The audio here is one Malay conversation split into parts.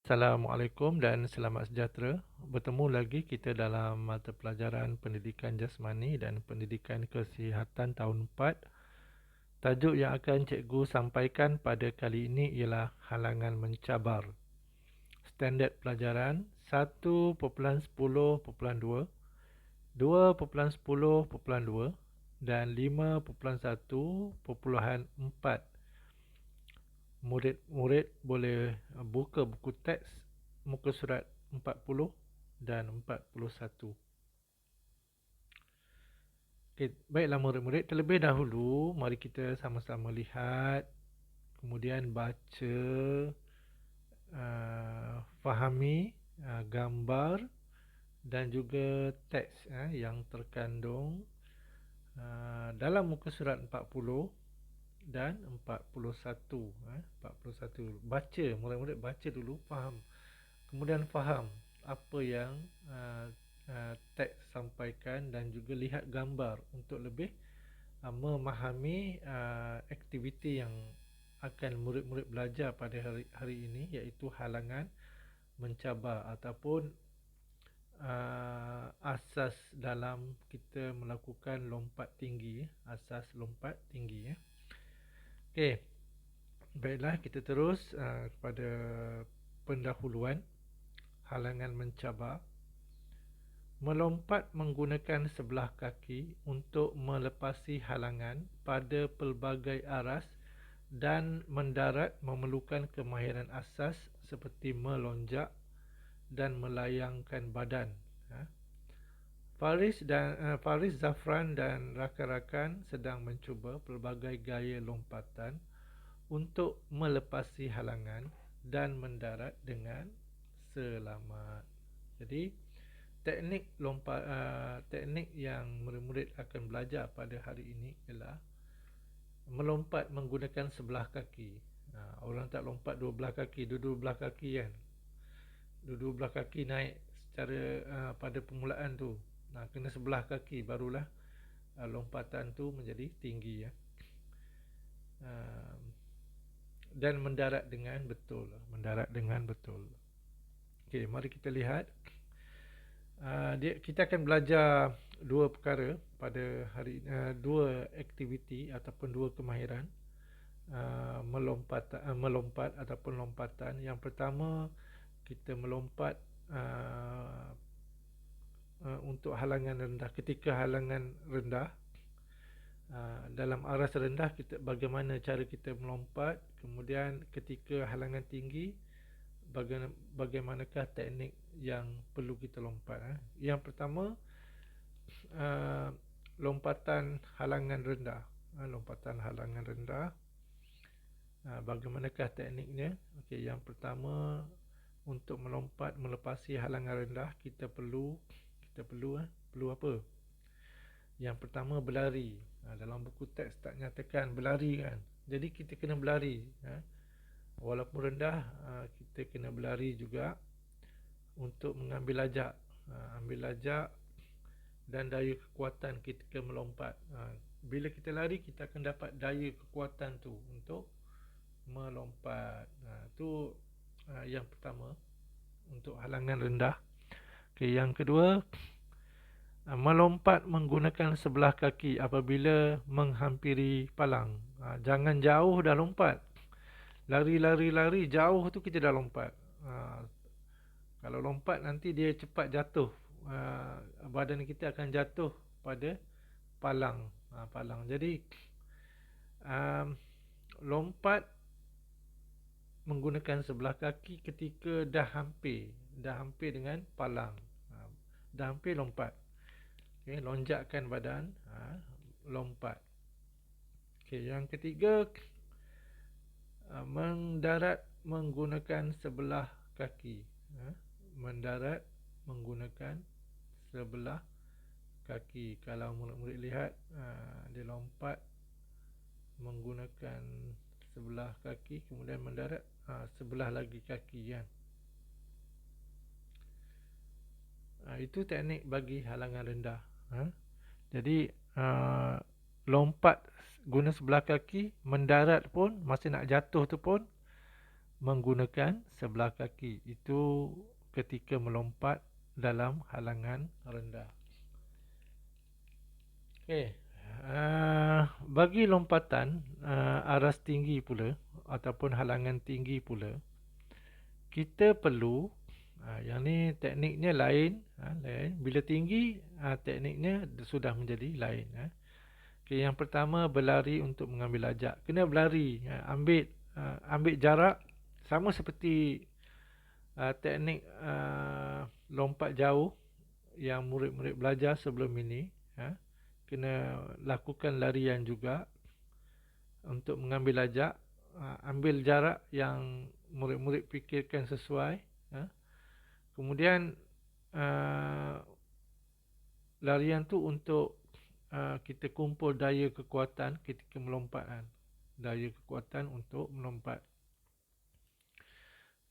Assalamualaikum dan selamat sejahtera. Bertemu lagi kita dalam mata pelajaran Pendidikan Jasmani dan Pendidikan Kesihatan tahun 4. Tajuk yang akan cikgu sampaikan pada kali ini ialah halangan mencabar. Standard pelajaran 1.10.2, 2.10.2 dan 5.1.4. Murid-murid boleh buka buku teks muka surat 40 dan 41. Okay, baiklah murid-murid, terlebih dahulu mari kita sama-sama lihat, kemudian baca, fahami gambar dan juga teks yang terkandung dalam muka surat 40 dan 41. 41. Baca, murid-murid baca dulu, faham. Kemudian faham apa yang teks sampaikan dan juga lihat gambar untuk lebih memahami aktiviti yang akan murid-murid belajar pada hari ini, iaitu halangan mencabar ataupun asas dalam kita melakukan lompat tinggi, asas lompat tinggi. Okey, baiklah kita terus kepada pendahuluan. Halangan mencabar. Melompat menggunakan sebelah kaki untuk melepasi halangan pada pelbagai aras dan mendarat memerlukan kemahiran asas seperti melonjak dan melayangkan badan. Faris Zafran dan rakan-rakan sedang mencuba pelbagai gaya lompatan untuk melepasi halangan dan mendarat dengan selamat. Jadi teknik teknik yang murid-murid akan belajar pada hari ini ialah melompat menggunakan sebelah kaki. Orang tak lompat dua belah kaki, dua belah kaki kan. Dua belah kaki naik secara pada permulaan tu. Kena sebelah kaki barulah lompatan tu menjadi tinggi ya. Dan mendarat dengan betul. Mendarat dengan betul. Okey, mari kita lihat. Kita akan belajar dua perkara pada hari ini, dua aktiviti ataupun dua kemahiran melompat ataupun lompatan. Yang pertama, kita melompat untuk halangan rendah. Ketika halangan rendah, dalam aras rendah, kita bagaimana cara kita melompat. Kemudian ketika halangan tinggi, bagaimanakah teknik yang perlu kita lompat. Yang pertama, lompatan halangan rendah. Lompatan halangan rendah, bagaimanakah tekniknya? Okey, yang pertama, untuk melompat melepasi halangan rendah, kita perlu apa? Yang pertama, berlari. Dalam buku teks tak nyatakan berlari kan. Jadi kita kena berlari. Walaupun rendah, kita kena berlari juga untuk mengambil lajak. Ambil lajak dan daya kekuatan ketika melompat. Bila kita lari, kita akan dapat daya kekuatan tu untuk melompat. Itu yang pertama, untuk halangan rendah. Okay, yang kedua, melompat menggunakan sebelah kaki apabila menghampiri palang. Jangan jauh dah lompat. Lari jauh tu kita dah lompat. Kalau lompat nanti dia cepat jatuh. Badan kita akan jatuh pada palang. Jadi lompat menggunakan sebelah kaki ketika dah hampir dengan palang. Dah hampir lompat. Okay, lonjakkan badan, lompat. Okay, yang ketiga, mendarat menggunakan sebelah kaki. Mendarat menggunakan sebelah kaki. Kalau murid-murid lihat, dia lompat menggunakan sebelah kaki, kemudian mendarat sebelah lagi kaki kan. Itu teknik bagi halangan rendah. Jadi lompat guna sebelah kaki, mendarat pun, masih nak jatuh tu pun menggunakan sebelah kaki. Itu ketika melompat dalam halangan rendah. Okey. Bagi lompatan aras tinggi pula ataupun halangan tinggi pula, kita perlu yang ni tekniknya lain, lain. Bila tinggi, tekniknya sudah menjadi lain. Okay, yang pertama berlari untuk mengambil lajak. Kena berlari, ambil jarak sama seperti teknik lompat jauh yang murid-murid belajar sebelum ini. Kena lakukan larian juga untuk mengambil lajak. Ambil jarak yang murid-murid fikirkan sesuai. Kemudian larian tu untuk kita kumpul daya kekuatan ketika melompat. Daya kekuatan untuk melompat.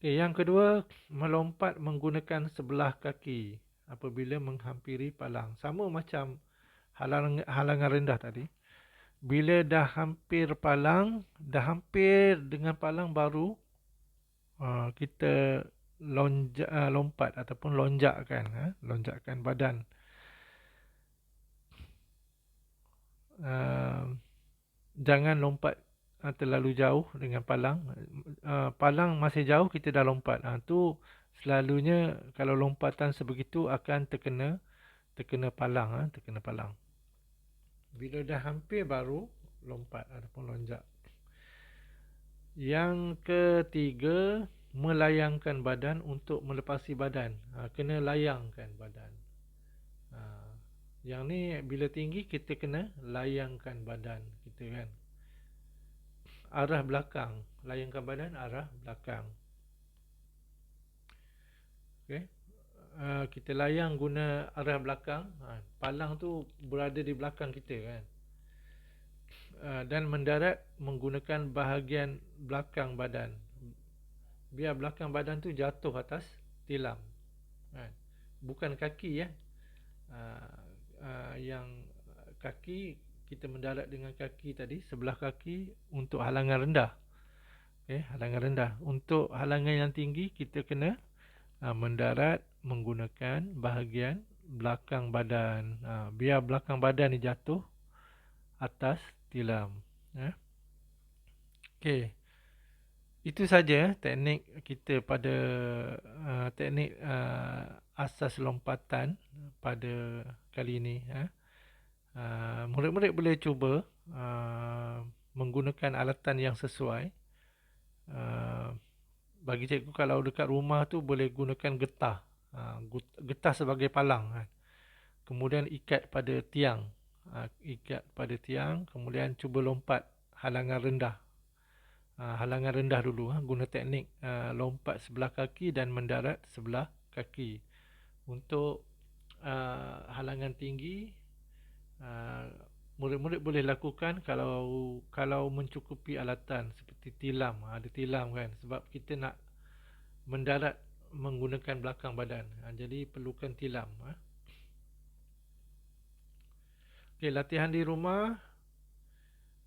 Okay, yang kedua, melompat menggunakan sebelah kaki apabila menghampiri palang. Sama macam halangan rendah tadi. Bila dah hampir palang, dah hampir dengan palang, baru kita lompat ataupun lonjakkan badan. Jangan lompat terlalu jauh dengan palang. Palang masih jauh, kita dah lompat. Tu selalunya kalau lompatan sebegitu akan terkena palang. Terkena palang. Bila dah hampir baru lompat ataupun lonjak. Yang ketiga, melayangkan badan untuk melepasi badan. Kena layangkan badan. Yang ni bila tinggi kita kena layangkan badan kita kan. Arah belakang, layangkan badan arah belakang. Okey. Kita layang guna arah belakang. Palang tu berada di belakang kita kan. Dan mendarat menggunakan bahagian belakang badan. Biar belakang badan tu jatuh atas tilam. Bukan kaki ya. Yang kaki kita mendarat dengan kaki tadi, sebelah kaki untuk halangan rendah. Halangan rendah. Untuk halangan yang tinggi kita kena mendarat menggunakan bahagian belakang badan. Biar belakang badan ni jatuh atas tilam. Okey. Itu saja teknik kita pada teknik asas lompatan pada kali ini. Murid-murid boleh cuba menggunakan alatan yang sesuai. Bagi cikgu, kalau dekat rumah tu boleh gunakan getah. Getah sebagai palang. Kemudian ikat pada tiang. Kemudian cuba lompat halangan rendah. Halangan rendah dulu. Guna teknik lompat sebelah kaki dan mendarat sebelah kaki. Untuk halangan tinggi, murid-murid boleh lakukan kalau mencukupi alatan seperti tilam. Ada tilam kan, sebab kita nak mendarat menggunakan belakang badan. Jadi perlukan tilam. Okey, latihan di rumah.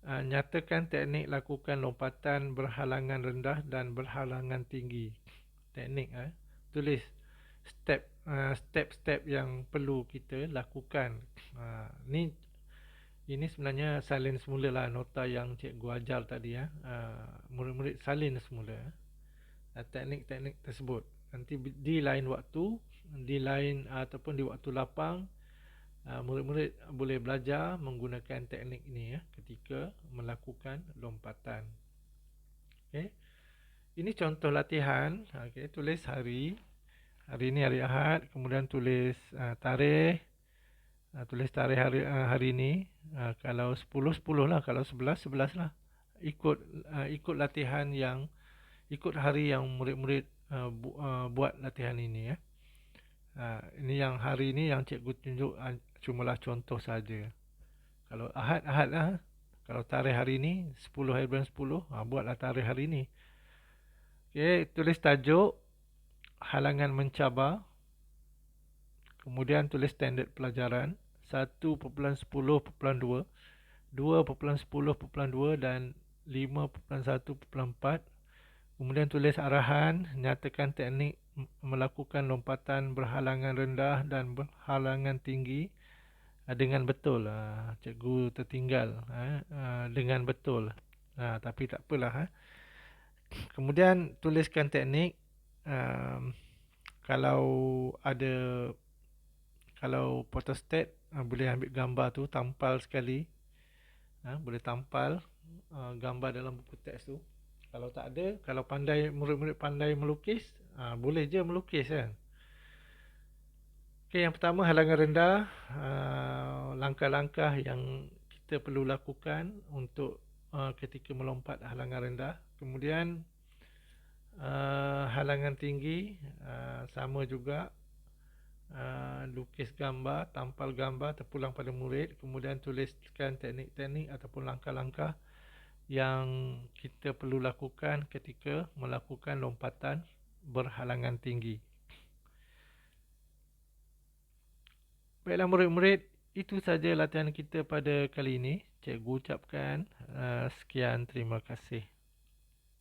Nyatakan teknik lakukan lompatan berhalangan rendah dan berhalangan tinggi. Teknik tulis step-step yang perlu kita lakukan. Ini sebenarnya salin semula lah nota yang cikgu ajar tadi. Murid-murid salin semula teknik-teknik tersebut. Nanti di lain waktu, di lain ataupun di waktu lapang, murid-murid boleh belajar menggunakan teknik ini ketika melakukan lompatan. Okay. Ini contoh latihan. Tulis hari. Hari ini hari Ahad. Kemudian tulis tarikh. Tulis tarikh hari ini. Kalau 10 lah. Kalau 11 lah. Ikut latihan yang ikut hari yang murid-murid buat latihan ini. Ini yang hari ini yang cikgu tunjuk cumalah contoh saja. Kalau Ahad lah. Kalau tarikh hari ini 10 hari bulan 10, buatlah tarikh hari ini. Okey, tulis tajuk halangan mencabar. Kemudian tulis standard pelajaran 1.10.2, 2.10.2 dan 5.1.4 Kemudian tulis arahan, nyatakan teknik melakukan lompatan berhalangan rendah dan berhalangan tinggi dengan betul. Cikgu tertinggal dengan betul. Tapi tak apalah. Kemudian tuliskan teknik. Kalau ada, kalau photostat, boleh ambil gambar tu, tampal sekali. Boleh tampal gambar dalam buku teks tu. Kalau tak ada, kalau murid-murid pandai melukis, boleh je melukis kan. Okey, yang pertama halangan rendah. Langkah-langkah yang kita perlu lakukan untuk ketika melompat halangan rendah. Kemudian halangan tinggi, sama juga. Lukis gambar, tampal gambar, terpulang pada murid. Kemudian tuliskan teknik-teknik ataupun langkah-langkah yang kita perlu lakukan ketika melakukan lompatan berhalangan tinggi. Baiklah murid-murid, itu saja latihan kita pada kali ini. Cikgu ucapkan sekian, terima kasih.